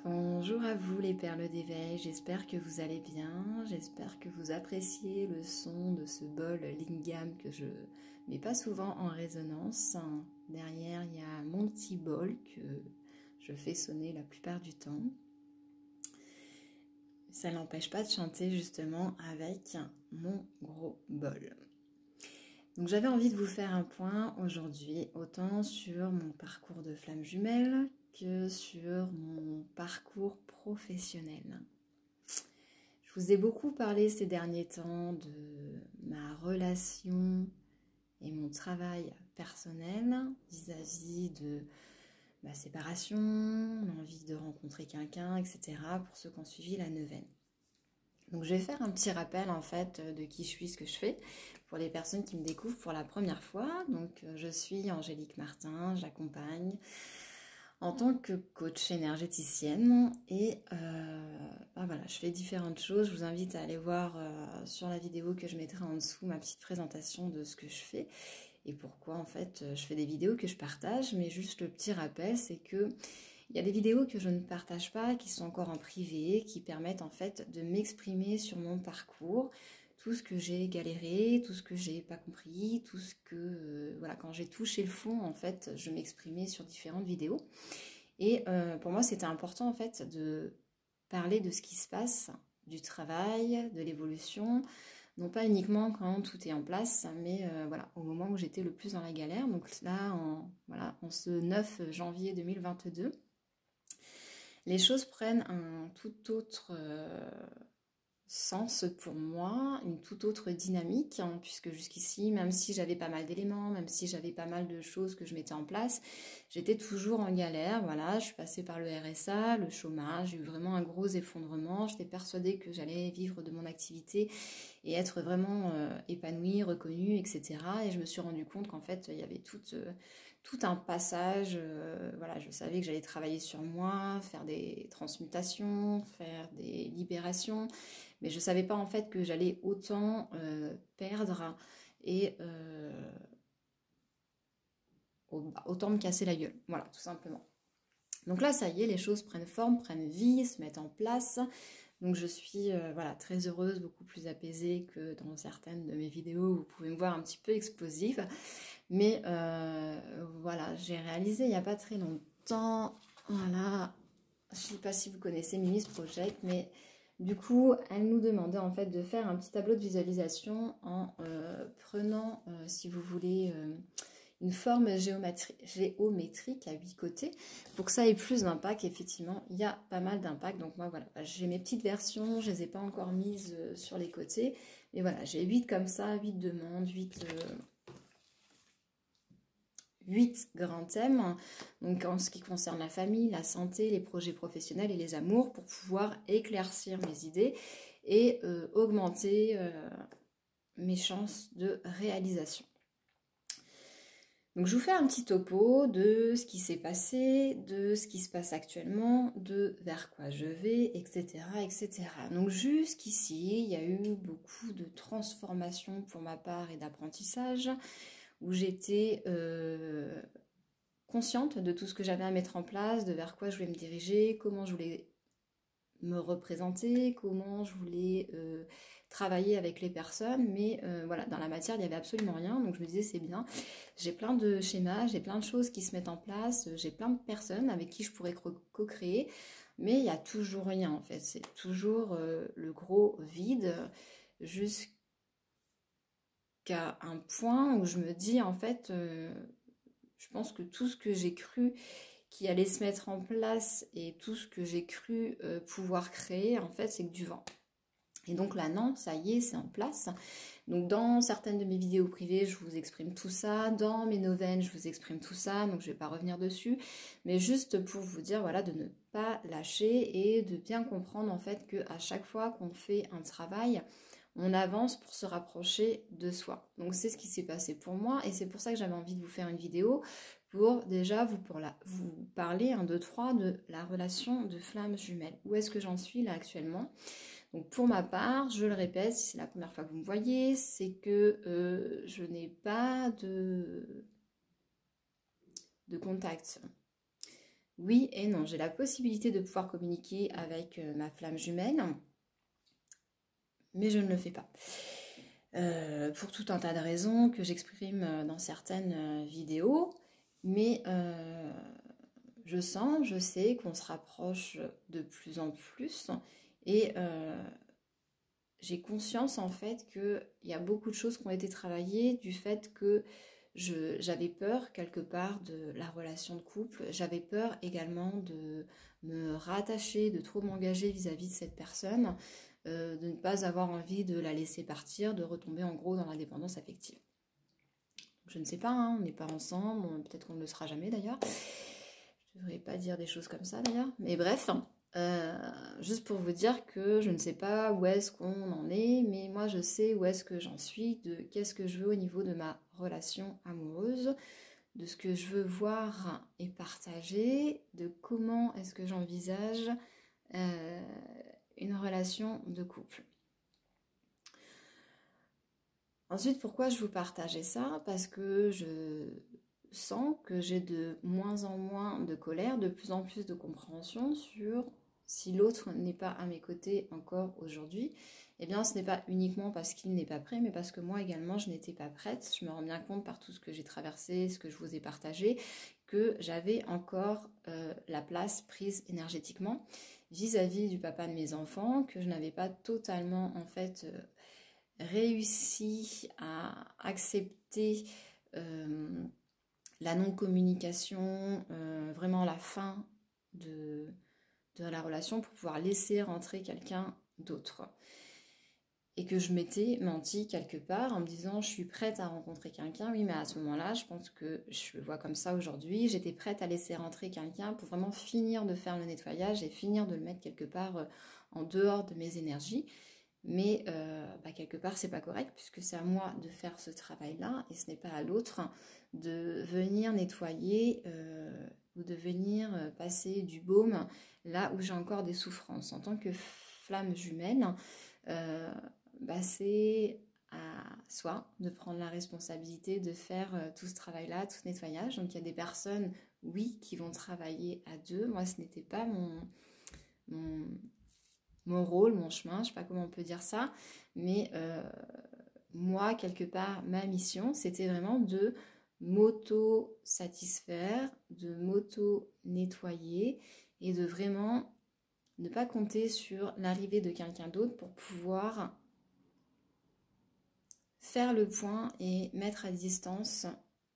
Bonjour à vous les perles d'éveil, j'espère que vous allez bien, j'espère que vous appréciez le son de ce bol lingam que je mets pas souvent en résonance. Derrière il y a mon petit bol que je fais sonner la plupart du temps. Ça n'empêche pas de chanter justement avec mon gros bol. Donc j'avais envie de vous faire un point aujourd'hui, autant sur mon parcours de flamme jumelle que sur mon parcours professionnel. Je vous ai beaucoup parlé ces derniers temps de ma relation et mon travail personnel vis-à-vis de ma séparation, l'envie de rencontrer quelqu'un, etc. pour ceux qui ont suivi la neuvaine. Donc je vais faire un petit rappel en fait de qui je suis, ce que je fais pour les personnes qui me découvrent pour la première fois. Donc je suis Angélique Martin, j'accompagne en tant que coach énergéticienne et voilà, je fais différentes choses. Je vous invite à aller voir sur la vidéo que je mettrai en dessous ma petite présentation de ce que je fais et pourquoi en fait je fais des vidéos que je partage. Mais juste le petit rappel, c'est que il y a des vidéos que je ne partage pas, qui sont encore en privé, qui permettent en fait de m'exprimer sur mon parcours, tout ce que j'ai galéré, tout ce que j'ai pas compris, tout ce que voilà, quand j'ai touché le fond en fait, je m'exprimais sur différentes vidéos. Et pour moi, c'était important en fait de parler de ce qui se passe, du travail, de l'évolution, non pas uniquement quand tout est en place, mais voilà, au moment où j'étais le plus dans la galère. Donc là, en ce 9 janvier 2022. Les choses prennent un tout autre sens pour moi, une toute autre dynamique, hein, puisque jusqu'ici, même si j'avais pas mal d'éléments, même si j'avais pas mal de choses que je mettais en place, j'étais toujours en galère. Voilà, je suis passée par le RSA, le chômage, j'ai eu vraiment un gros effondrement. J'étais persuadée que j'allais vivre de mon activité et être vraiment épanouie, reconnue, etc. Et je me suis rendu compte qu'en fait, il y avait tout un passage. Voilà, je savais que j'allais travailler sur moi, faire des transmutations, faire des libérations, mais je ne savais pas en fait que j'allais autant perdre et autant me casser la gueule. Voilà, tout simplement. Donc là, ça y est, les choses prennent forme, prennent vie, se mettent en place. Donc je suis voilà, très heureuse, beaucoup plus apaisée que dans certaines de mes vidéos. Vous pouvez me voir un petit peu explosive. Mais voilà, j'ai réalisé il n'y a pas très longtemps, voilà, je ne sais pas si vous connaissez Mimi's Project, mais du coup, elle nous demandait en fait de faire un petit tableau de visualisation en prenant, si vous voulez, une forme géométrique à 8 côtés. Pour que ça ait plus d'impact, effectivement, il y a pas mal d'impact. Donc moi, voilà, j'ai mes petites versions, je ne les ai pas encore mises sur les côtés. Mais voilà, j'ai 8 comme ça, 8 demandes, 8 grands thèmes, donc en ce qui concerne la famille, la santé, les projets professionnels et les amours, pour pouvoir éclaircir mes idées et augmenter mes chances de réalisation. Donc je vous fais un petit topo de ce qui s'est passé, de ce qui se passe actuellement, de vers quoi je vais, etc. etc. Donc jusqu'ici, il y a eu beaucoup de transformations pour ma part et d'apprentissage, où j'étais consciente de tout ce que j'avais à mettre en place, de vers quoi je voulais me diriger, comment je voulais me représenter, comment je voulais travailler avec les personnes, mais voilà, dans la matière, il n'y avait absolument rien, donc je me disais, c'est bien, j'ai plein de schémas, j'ai plein de choses qui se mettent en place, j'ai plein de personnes avec qui je pourrais co-créer, mais il n'y a toujours rien, en fait, c'est toujours le gros vide, jusqu'à un point où je me dis, en fait, je pense que tout ce que j'ai cru qui allait se mettre en place et tout ce que j'ai cru pouvoir créer, en fait, c'est que du vent. Et donc là, non, ça y est, c'est en place. Donc dans certaines de mes vidéos privées, je vous exprime tout ça. Dans mes neuvaines, je vous exprime tout ça. Donc je ne vais pas revenir dessus. Mais juste pour vous dire, voilà, de ne pas lâcher et de bien comprendre, en fait, qu'à chaque fois qu'on fait un travail, on avance pour se rapprocher de soi. Donc c'est ce qui s'est passé pour moi et c'est pour ça que j'avais envie de vous faire une vidéo pour déjà vous parler 1, 2, 3 de la relation de flamme jumelle. Où est-ce que j'en suis là actuellement? Donc pour ma part, je le répète, si c'est la première fois que vous me voyez, c'est que je n'ai pas de contact Oui et non, j'ai la possibilité de pouvoir communiquer avec ma flamme jumelle, mais je ne le fais pas. Pour tout un tas de raisons que j'exprime dans certaines vidéos, mais je sens, je sais qu'on se rapproche de plus en plus et j'ai conscience en fait qu'il y a beaucoup de choses qui ont été travaillées du fait que j'avais peur quelque part de la relation de couple, j'avais peur également de me rattacher, de trop m'engager vis-à-vis de cette personne, de ne pas avoir envie de la laisser partir, de retomber en gros dans la dépendance affective. Je ne sais pas, hein, on n'est pas ensemble, peut-être qu'on ne le sera jamais d'ailleurs. Je ne devrais pas dire des choses comme ça d'ailleurs, mais bref. Juste pour vous dire que je ne sais pas où est-ce qu'on en est, mais moi je sais où est-ce que j'en suis, de qu'est-ce que je veux au niveau de ma relation amoureuse, de ce que je veux voir et partager, de comment est-ce que j'envisage une relation de couple. Ensuite, pourquoi je vous partageais ça? Parce que je sens que j'ai de moins en moins de colère, de plus en plus de compréhension sur si l'autre n'est pas à mes côtés encore aujourd'hui, eh bien ce n'est pas uniquement parce qu'il n'est pas prêt, mais parce que moi également je n'étais pas prête. Je me rends bien compte par tout ce que j'ai traversé, ce que je vous ai partagé, que j'avais encore la place prise énergétiquement vis-à-vis du papa de mes enfants, que je n'avais pas totalement en fait réussi à accepter la non-communication, vraiment la fin de la relation pour pouvoir laisser rentrer quelqu'un d'autre. Et que je m'étais menti quelque part en me disant je suis prête à rencontrer quelqu'un, oui mais à ce moment-là je pense que je le vois comme ça aujourd'hui, j'étais prête à laisser rentrer quelqu'un pour vraiment finir de faire le nettoyage et finir de le mettre quelque part en dehors de mes énergies. Mais quelque part c'est pas correct puisque c'est à moi de faire ce travail là et ce n'est pas à l'autre de venir nettoyer ou de venir passer du baume là où j'ai encore des souffrances. En tant que flamme jumelle, c'est à soi de prendre la responsabilité de faire tout ce travail là, tout ce nettoyage. Donc il y a des personnes, oui, qui vont travailler à deux. Moi ce n'était pas mon rôle, mon chemin, je ne sais pas comment on peut dire ça, mais moi, quelque part, ma mission, c'était vraiment de m'auto-satisfaire, de m'auto-nettoyer et de vraiment ne pas compter sur l'arrivée de quelqu'un d'autre pour pouvoir faire le point et mettre à distance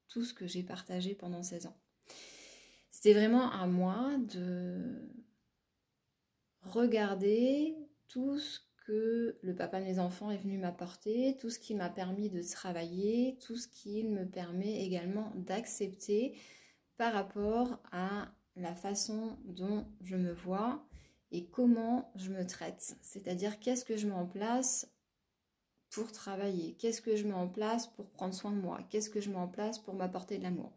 tout ce que j'ai partagé pendant 16 ans. C'était vraiment à moi de regarder tout ce que le papa de mes enfants est venu m'apporter, tout ce qui m'a permis de travailler, tout ce qui me permet également d'accepter par rapport à la façon dont je me vois et comment je me traite. C'est-à-dire qu'est-ce que je mets en place pour travailler, qu'est-ce que je mets en place pour prendre soin de moi, qu'est-ce que je mets en place pour m'apporter de l'amour.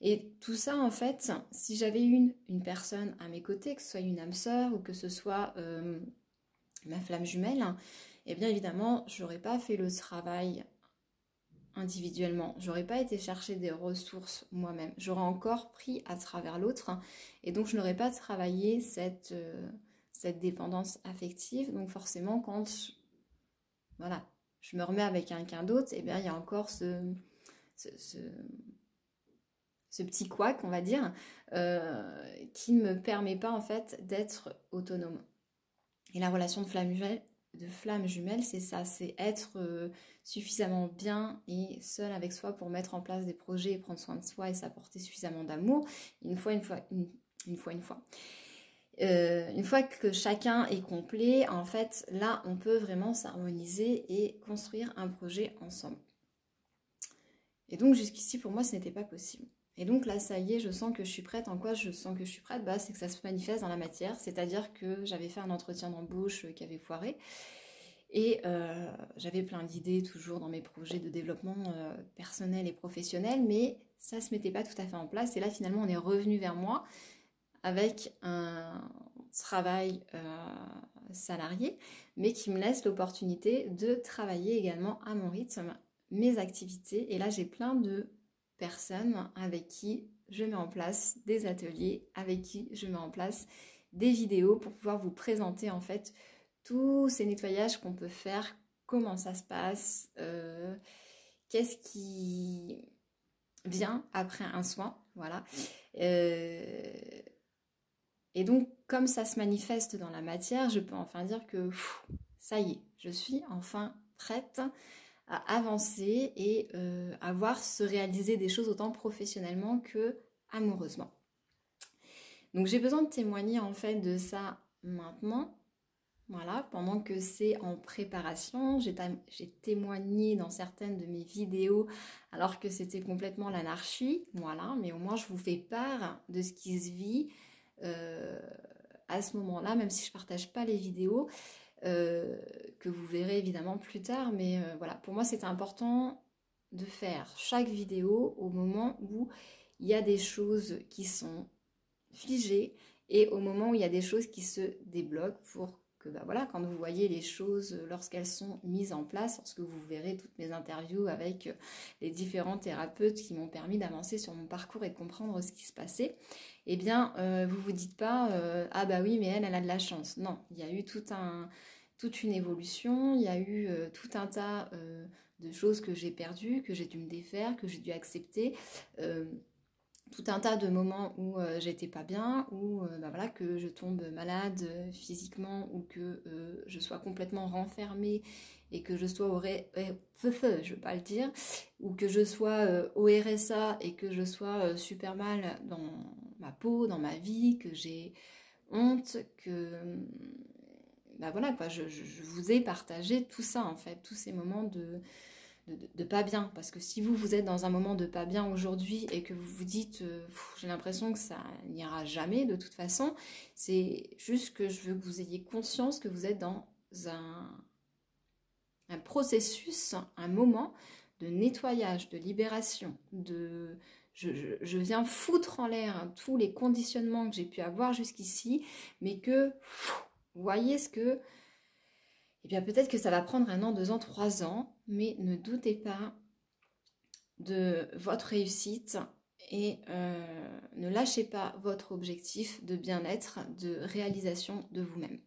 Et tout ça, en fait, si j'avais une personne à mes côtés, que ce soit une âme sœur ou que ce soit ma flamme jumelle, eh bien évidemment, je n'aurais pas fait le travail individuellement. J'aurais pas été chercher des ressources moi-même. J'aurais encore pris à travers l'autre et donc je n'aurais pas travaillé cette dépendance affective. Donc forcément, quand je me remets avec quelqu'un d'autre, eh bien il y a encore ce petit couac, on va dire, qui ne me permet pas en fait d'être autonome. Et la relation de flamme jumelle, c'est ça, c'est être suffisamment bien et seul avec soi pour mettre en place des projets et prendre soin de soi et s'apporter suffisamment d'amour. Une fois que chacun est complet, en fait, là, on peut vraiment s'harmoniser et construire un projet ensemble. Et donc, jusqu'ici, pour moi, ce n'était pas possible. Et donc là, ça y est, je sens que je suis prête. En quoi je sens que je suis prête? C'est que ça se manifeste dans la matière. C'est-à-dire que j'avais fait un entretien d'embauche qui avait foiré. Et j'avais plein d'idées toujours dans mes projets de développement personnel et professionnel. Mais ça ne se mettait pas tout à fait en place. Et là, finalement, on est revenu vers moi avec un travail salarié, mais qui me laisse l'opportunité de travailler également à mon rythme mes activités. Et là, j'ai plein de personnes avec qui je mets en place des ateliers, avec qui je mets en place des vidéos pour pouvoir vous présenter en fait tous ces nettoyages qu'on peut faire, comment ça se passe, qu'est-ce qui vient après un soin, voilà. Et donc, comme ça se manifeste dans la matière, je peux enfin dire que ça y est, je suis enfin prête à avancer et à voir se réaliser des choses autant professionnellement que amoureusement. Donc j'ai besoin de témoigner en fait de ça maintenant, voilà, pendant que c'est en préparation. J'ai témoigné dans certaines de mes vidéos alors que c'était complètement l'anarchie, voilà, mais au moins je vous fais part de ce qui se vit à ce moment-là, même si je ne partage pas les vidéos, que vous verrez évidemment plus tard, mais voilà, pour moi c'était important de faire chaque vidéo au moment où il y a des choses qui sont figées et au moment où il y a des choses qui se débloquent pour que voilà, quand vous voyez les choses lorsqu'elles sont mises en place, lorsque vous verrez toutes mes interviews avec les différents thérapeutes qui m'ont permis d'avancer sur mon parcours et de comprendre ce qui se passait, eh bien vous vous dites pas ah bah oui mais elle a de la chance. Non, il y a eu toute une évolution, il y a eu tout un tas de choses que j'ai perdues, que j'ai dû me défaire, que j'ai dû accepter, tout un tas de moments où j'étais pas bien, où voilà, que je tombe malade physiquement ou que je sois complètement renfermée et que je sois je veux pas le dire, ou que je sois au RSA et que je sois super mal dans ma peau, dans ma vie, que j'ai honte, que voilà quoi, je vous ai partagé tout ça en fait, tous ces moments de pas bien, parce que si vous êtes dans un moment de pas bien aujourd'hui et que vous vous dites j'ai l'impression que ça n'ira jamais de toute façon, c'est juste que je veux que vous ayez conscience que vous êtes dans un processus, un moment de nettoyage, de libération, je viens foutre en l'air tous les conditionnements que j'ai pu avoir jusqu'ici, mais que vous voyez ce que eh bien peut-être que ça va prendre 1 an, 2 ans, 3 ans, mais ne doutez pas de votre réussite et ne lâchez pas votre objectif de bien-être, de réalisation de vous-même.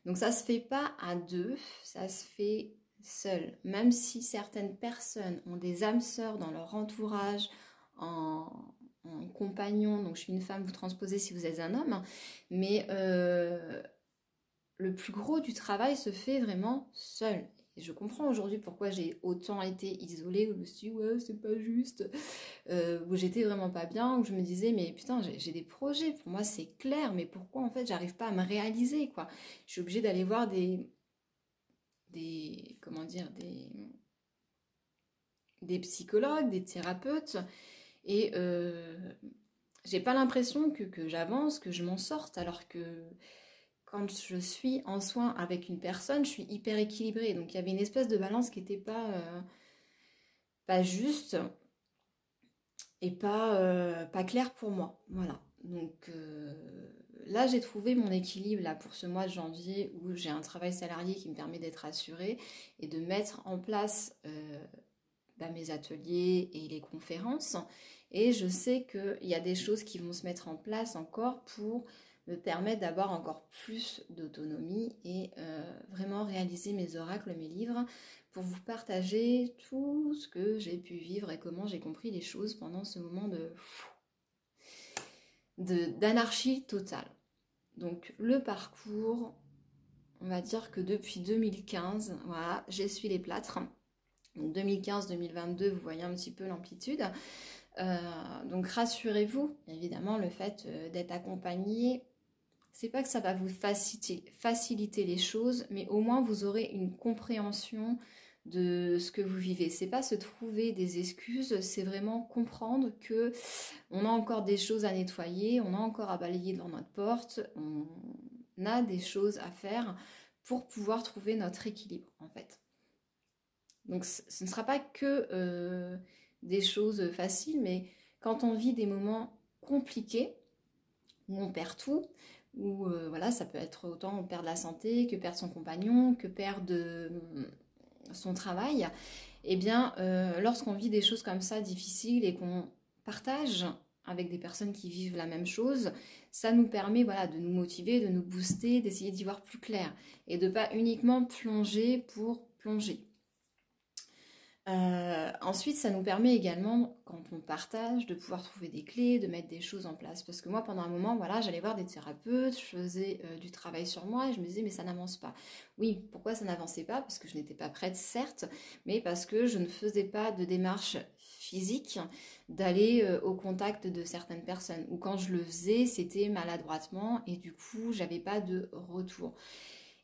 Donc ça se fait pas à deux, ça se fait seul. Même si certaines personnes ont des âmes sœurs dans leur entourage, en compagnon, donc je suis une femme, vous transposez si vous êtes un homme, mais le plus gros du travail se fait vraiment seul. Et je comprends aujourd'hui pourquoi j'ai autant été isolée, où je me suis dit ouais c'est pas juste, où j'étais vraiment pas bien, où je me disais mais putain j'ai des projets, pour moi c'est clair, mais pourquoi en fait j'arrive pas à me réaliser quoi. Je suis obligée d'aller voir des psychologues, des thérapeutes, et j'ai pas l'impression que j'avance, que je m'en sorte, alors que quand je suis en soin avec une personne, je suis hyper équilibrée. Donc il y avait une espèce de balance qui n'était pas juste et pas claire pour moi. Voilà. Donc là, j'ai trouvé mon équilibre là, pour ce mois de janvier où j'ai un travail salarié qui me permet d'être assurée et de mettre en place mes ateliers et les conférences. Et je sais qu'il y a des choses qui vont se mettre en place encore pour me permettre d'avoir encore plus d'autonomie et vraiment réaliser mes oracles, mes livres, pour vous partager tout ce que j'ai pu vivre et comment j'ai compris les choses pendant ce moment d'anarchie totale. Donc le parcours, on va dire que depuis 2015, voilà, j'essuie les plâtres. Donc 2015-2022, vous voyez un petit peu l'amplitude. Donc rassurez-vous, évidemment, le fait d'être accompagné, c'est pas que ça va vous faciliter les choses, mais au moins vous aurez une compréhension de ce que vous vivez. C'est pas se trouver des excuses, c'est vraiment comprendre que on a encore des choses à nettoyer, on a encore à balayer devant notre porte, on a des choses à faire pour pouvoir trouver notre équilibre en fait. Donc ce ne sera pas que des choses faciles, mais quand on vit des moments compliqués, où on perd tout, où voilà, ça peut être autant perdre la santé, que perdre son compagnon, que perdre son travail, eh bien, lorsqu'on vit des choses comme ça difficiles et qu'on partage avec des personnes qui vivent la même chose, ça nous permet voilà, de nous motiver, de nous booster, d'essayer d'y voir plus clair et de pas uniquement plonger pour plonger. Ensuite, ça nous permet également, quand on partage, de pouvoir trouver des clés, de mettre des choses en place. Parce que moi, pendant un moment, voilà, j'allais voir des thérapeutes, je faisais du travail sur moi et je me disais, mais ça n'avance pas. Oui, pourquoi ça n'avançait pas? Parce que je n'étais pas prête, certes, mais parce que je ne faisais pas de démarche physique d'aller au contact de certaines personnes. Ou quand je le faisais, c'était maladroitement et du coup, j'avais pas de retour.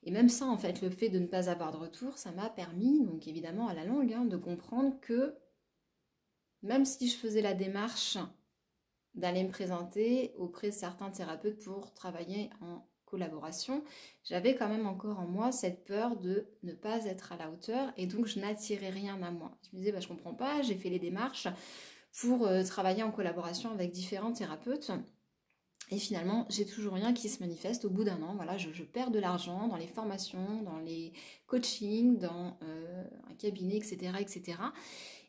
Et même ça, en fait, le fait de ne pas avoir de retour, ça m'a permis, donc évidemment à la longue, de comprendre que même si je faisais la démarche d'aller me présenter auprès de certains thérapeutes pour travailler en collaboration, j'avais quand même encore en moi cette peur de ne pas être à la hauteur et donc je n'attirais rien à moi. Je me disais, je comprends pas, j'ai fait les démarches pour travailler en collaboration avec différents thérapeutes. Et finalement, j'ai toujours rien qui se manifeste. Au bout d'un an, voilà, je perds de l'argent dans les formations, dans les coachings, dans un cabinet, etc. etc.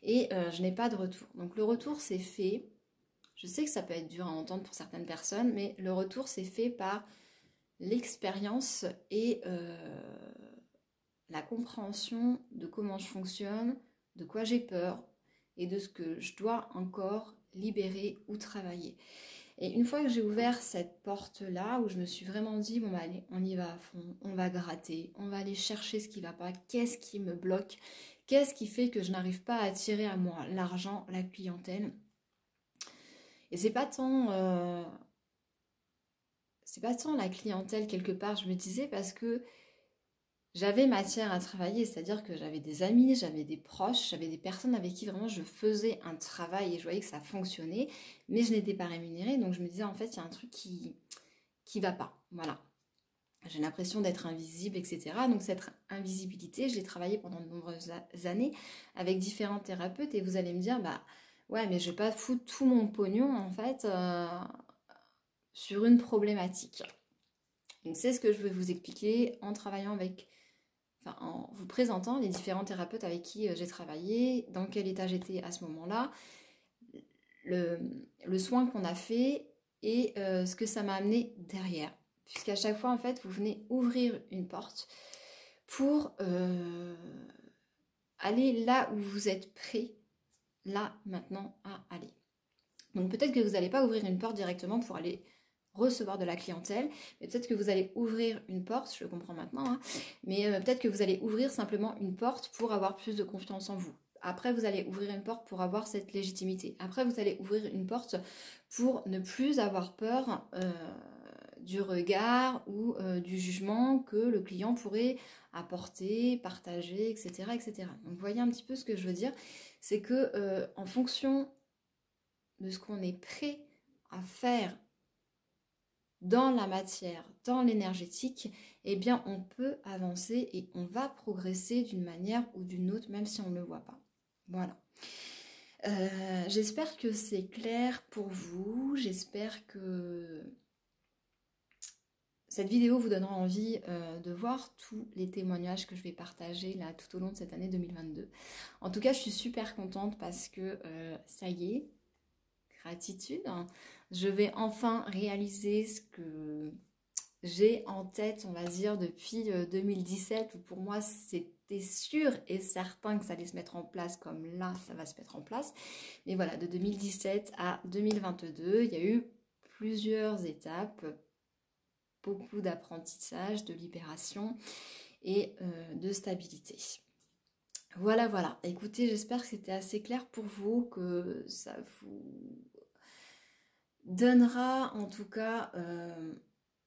Et je n'ai pas de retour. Donc le retour, c'est fait. Je sais que ça peut être dur à entendre pour certaines personnes, mais le retour, c'est fait par l'expérience et la compréhension de comment je fonctionne, de quoi j'ai peur et de ce que je dois encore libérer ou travailler. Et une fois que j'ai ouvert cette porte-là, où je me suis vraiment dit, bon bah allez, on y va à fond, on va gratter, on va aller chercher ce qui ne va pas, qu'est-ce qui me bloque, qu'est-ce qui fait que je n'arrive pas à attirer à moi l'argent, la clientèle. Et c'est pas tant la clientèle quelque part, je me disais, parce que j'avais matière à travailler, c'est-à-dire que j'avais des amis, j'avais des proches, j'avais des personnes avec qui vraiment je faisais un travail et je voyais que ça fonctionnait, mais je n'étais pas rémunérée, donc je me disais en fait il y a un truc qui va pas, voilà. J'ai l'impression d'être invisible, etc. Donc cette invisibilité, je l'ai travaillée pendant de nombreuses années avec différents thérapeutes et vous allez me dire, bah ouais mais je vais pas foutre tout mon pognon en fait sur une problématique. Donc c'est ce que je vais vous expliquer en travaillant avec... Enfin, en vous présentant les différents thérapeutes avec qui j'ai travaillé, dans quel état j'étais à ce moment-là, le soin qu'on a fait et ce que ça m'a amené derrière. Puisqu'à chaque fois, en fait, vous venez ouvrir une porte pour aller là où vous êtes prêt, là, maintenant, à aller. Donc peut-être que vous n'allez pas ouvrir une porte directement pour aller recevoir de la clientèle, mais peut-être que vous allez ouvrir une porte, je le comprends maintenant, hein, mais peut-être que vous allez ouvrir simplement une porte pour avoir plus de confiance en vous. Après, vous allez ouvrir une porte pour avoir cette légitimité. Après, vous allez ouvrir une porte pour ne plus avoir peur du regard ou du jugement que le client pourrait apporter, partager, etc., etc. Donc, vous voyez un petit peu ce que je veux dire, c'est que en fonction de ce qu'on est prêt à faire dans la matière, dans l'énergétique, eh bien on peut avancer et on va progresser d'une manière ou d'une autre, même si on ne le voit pas. Voilà. J'espère que c'est clair pour vous. J'espère que cette vidéo vous donnera envie de voir tous les témoignages que je vais partager là tout au long de cette année 2022. En tout cas, je suis super contente parce que ça y est, gratitude. Je vais enfin réaliser ce que j'ai en tête, on va dire, depuis 2017, où pour moi c'était sûr et certain que ça allait se mettre en place, comme là ça va se mettre en place. Mais voilà, de 2017 à 2022, il y a eu plusieurs étapes, beaucoup d'apprentissage, de libération et de stabilité. Voilà, voilà. Écoutez, j'espère que c'était assez clair pour vous, que ça vous donnera en tout cas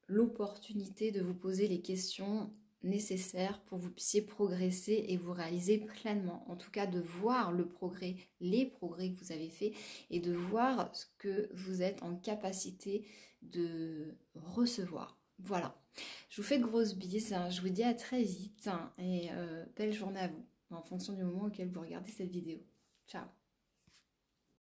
l'opportunité de vous poser les questions nécessaires pour que vous puissiez progresser et vous réaliser pleinement. En tout cas, de voir le progrès, les progrès que vous avez faits et de voir ce que vous êtes en capacité de recevoir. Voilà. Je vous fais de grosses bises. Je vous dis à très vite et belle journée à vous en fonction du moment auquel vous regardez cette vidéo. Ciao.